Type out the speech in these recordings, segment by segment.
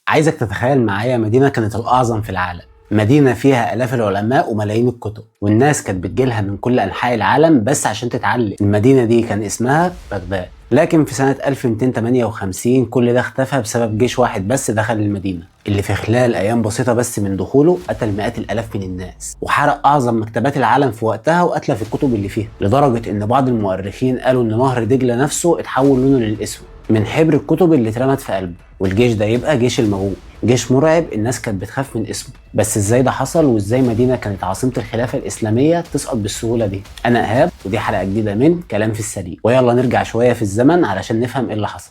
عايزك تتخيل معايا مدينة كانت الأعظم في العالم، مدينة فيها آلاف العلماء وملايين الكتب، والناس كانت بتجيلها من كل أنحاء العالم بس عشان تتعلم. المدينة دي كان اسمها بغداد. لكن في سنة 1258 كل ده اختفى بسبب جيش واحد بس دخل المدينة، اللي في خلال أيام بسيطة بس من دخوله قتل مئات الآلاف من الناس، وحرق أعظم مكتبات العالم في وقتها وأتلف الكتب اللي فيها، لدرجة إن بعض المؤرخين قالوا إن نهر دجلة نفسه اتحول لونه للأسود من حبر الكتب اللي اترمت في قلبه. والجيش ده يبقى جيش المغول، جيش مرعب الناس كانت بتخاف من اسمه. بس ازاي ده حصل، وازاي مدينة كانت عاصمة الخلافة الإسلامية تسقط بالسهولة دي؟ أنا إيهاب، ودي حلقة جديدة من كلام في السريع، ويلا نرجع شوية في الزمن علشان نفهم ايه اللي حصل.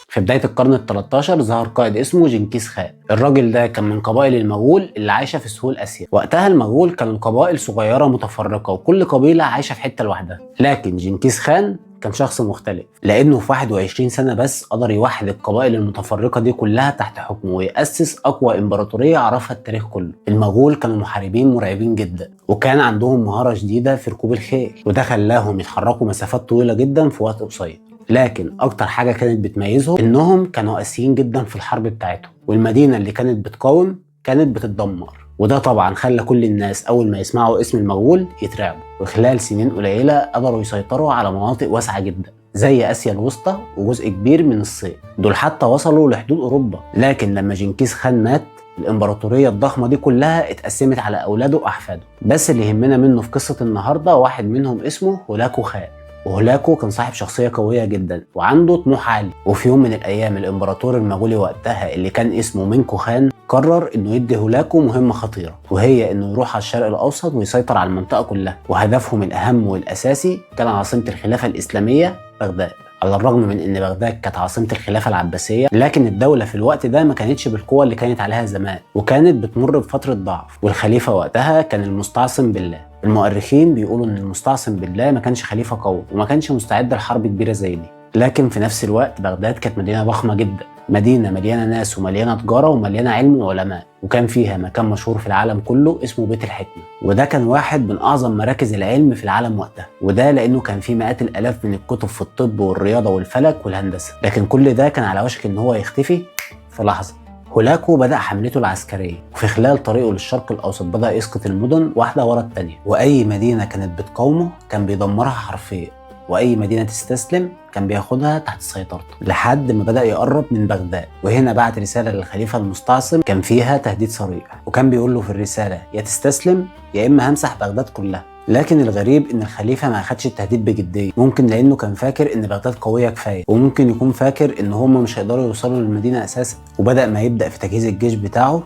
في بداية القرن ال13 ظهر قائد اسمه جنكيز خان. الراجل ده كان من قبائل المغول اللي عايشة في سهول آسيا. وقتها المغول كانوا قبائل صغيرة متفرقة وكل قبيلة عايشة في حتة لوحدها. لكن جنكيز خان كان شخص مختلف، لأنه في 21 سنة بس قدر يوحد القبائل المتفرقة دي كلها تحت حكمه ويأسس أقوى إمبراطورية عرفها التاريخ كله. المغول كانوا محاربين مرعبين جدا، وكان عندهم مهارة جديدة في ركوب الخيل، وده خلاهم يتحركوا مسافات طويلة جدا في وقت قصير. لكن اكتر حاجه كانت بتميزهم انهم كانوا قاسيين جدا في الحرب بتاعتهم، والمدينه اللي كانت بتقاوم كانت بتتدمر. وده طبعا خلى كل الناس اول ما يسمعوا اسم المغول يترعبوا، وخلال سنين قليله قدروا يسيطروا على مناطق واسعه جدا زي اسيا الوسطى وجزء كبير من الصين. دول حتى وصلوا لحدود اوروبا. لكن لما جنكيز خان مات، الامبراطوريه الضخمه دي كلها اتقسمت على اولاده واحفاده. بس اللي يهمنا منه في قصه النهارده واحد منهم اسمه هولاكو خان. وهولاكو كان صاحب شخصية قوية جدا وعنده طموح عالي. وفي يوم من الأيام الإمبراطور المغولي وقتها اللي كان اسمه مينكو خان قرر إنه يدي هولاكو مهمة خطيرة، وهي إنه يروح على الشرق الأوسط ويسيطر على المنطقة كلها. وهدفهم الأهم والأساسي كان عاصمة الخلافة الإسلامية بغداد. على الرغم من ان بغداد كانت عاصمة الخلافة العباسية، لكن الدولة في الوقت ده ما كانتش بالقوة اللي كانت عليها زمان، وكانت بتمر بفترة ضعف. والخليفة وقتها كان المستعصم بالله. المؤرخين بيقولوا ان المستعصم بالله ما كانش خليفة قوي وما كانش مستعد لحرب كبيرة زي دي. لكن في نفس الوقت بغداد كانت مدينة ضخمة جدا، مدينة مليانة ناس ومليانة تجارة ومليانة علم وعلماء. وكان فيها مكان مشهور في العالم كله اسمه بيت الحكمة، وده كان واحد من أعظم مراكز العلم في العالم وقتها. وده لأنه كان فيه مئات الآلاف من الكتب في الطب والرياضة والفلك والهندسة. لكن كل ده كان على وشك إن هو يختفي في لحظة. هولاكو بدأ حملته العسكرية، وفي خلال طريقه للشرق الأوسط بدأ يسقط المدن واحدة ورا التانية، وأي مدينة كانت بتقاومه كان بيدمرها حرفيا، وأي مدينة تستسلم كان بياخدها تحت سيطرته، لحد ما بدأ يقرب من بغداد. وهنا بعت رسالة للخليفة المستعصم كان فيها تهديد صريح، وكان بيقول له في الرسالة يا تستسلم يا إما همسح بغداد كلها. لكن الغريب ان الخليفه ما اخدش التهديد بجديه، ممكن لانه كان فاكر ان بغداد قويه كفايه، وممكن يكون فاكر ان هم مش هيقدروا يوصلوا للمدينه اساسا. وبدا ما يبدا في تجهيز الجيش بتاعه،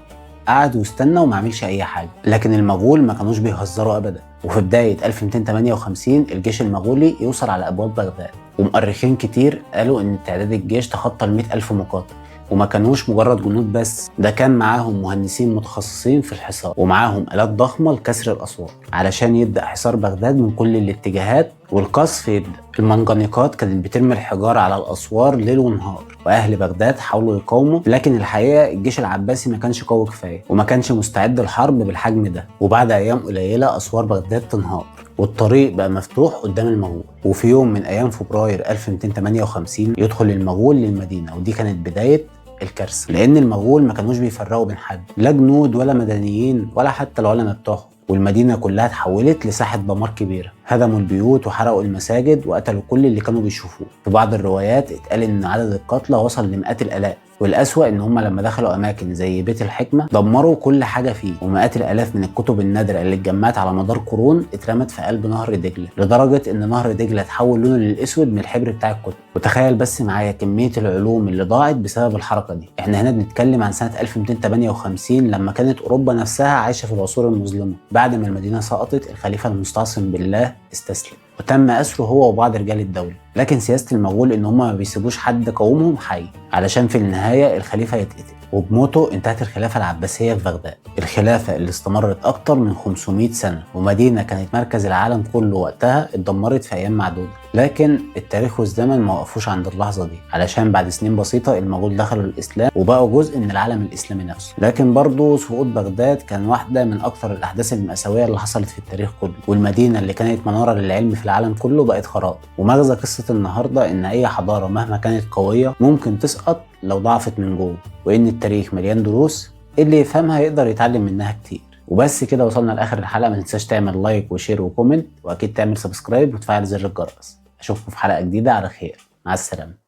قعد واستنى وما عملش اي حاجه. لكن المغول ما كانوش بيهزروا ابدا، وفي بدايه 1258 الجيش المغولي يوصل على ابواب بغداد. ومؤرخين كتير قالوا ان تعداد الجيش تخطى ال 100,000 مقاتل، وما كانوش مجرد جنود بس، ده كان معاهم مهندسين متخصصين في الحصار، ومعاهم آلات ضخمة لكسر الأسوار علشان يبدأ حصار بغداد من كل الاتجاهات والقصف يبدأ. المنجنيقات كانت بترمي الحجارة على الأسوار ليل ونهار، وأهل بغداد حاولوا يقاوموا، لكن الحقيقة الجيش العباسي ما كانش قوي كفاية وما كانش مستعد للحرب بالحجم ده. وبعد أيام قليلة أسوار بغداد تنهار والطريق بقى مفتوح قدام المغول. وفي يوم من أيام فبراير 1258 يدخل المغول للمدينة، ودي كانت بداية الكارثة، لأن المغول ما كانوش بيفرقوا بين حد، لا جنود ولا مدنيين ولا حتى العلماء بتوعهم. والمدينة كلها اتحولت لساحة دمار كبيرة. هدموا البيوت وحرقوا المساجد وقتلوا كل اللي كانوا بيشوفوه. في بعض الروايات اتقال ان عدد القتلى وصل لمئات الالاف. والأسوأ ان هم لما دخلوا اماكن زي بيت الحكمة دمروا كل حاجة فيه، ومئات الالاف من الكتب النادرة اللي اتجمعت على مدار قرون اترمت في قلب نهر دجلة، لدرجة ان نهر دجلة اتحول لونه للاسود من الحبر بتاع الكتب. وتخيل بس معايا كمية العلوم اللي ضاعت بسبب الحركة دي. احنا هنا بنتكلم عن سنة 1258 لما كانت اوروبا نفسها عايشة في العصور المظلمة. بعد ما المدينة سقطت الخليفة المستعصم بالله استسلم، وتم أسره هو وبعض رجال الدولة. لكن سياسة المغول إن هم ما بيسيبوش حد قومهم حي، علشان في النهاية الخليفة يتقتل. وبموته انتهت الخلافة العباسية في بغداد، الخلافة اللي استمرت أكتر من 500 سنة، ومدينة كانت مركز العالم كله وقتها اتدمرت في أيام معدودة. لكن التاريخ والزمن ما وقفوش عند اللحظة دي، علشان بعد سنين بسيطة المغول دخلوا الإسلام وبقوا جزء من العالم الإسلامي نفسه. لكن برضه سقوط بغداد كان واحدة من أكتر الأحداث المأساوية اللي حصلت في التاريخ كله، والمدينة اللي كانت منارة للعلم في العالم كله بقت خراب. ومغزى قصة النهاردة إن أي حضارة مهما كانت قوية ممكن تسقط لو ضعفت من جوه، وإن التاريخ مليان دروس اللي يفهمها يقدر يتعلم منها كتير. وبس كده وصلنا لاخر الحلقه. ما تنساش تعمل لايك وشير وكومنت، واكيد تعمل سبسكرايب وتفعل زر الجرس. اشوفكم في حلقه جديده على خير. مع السلامه.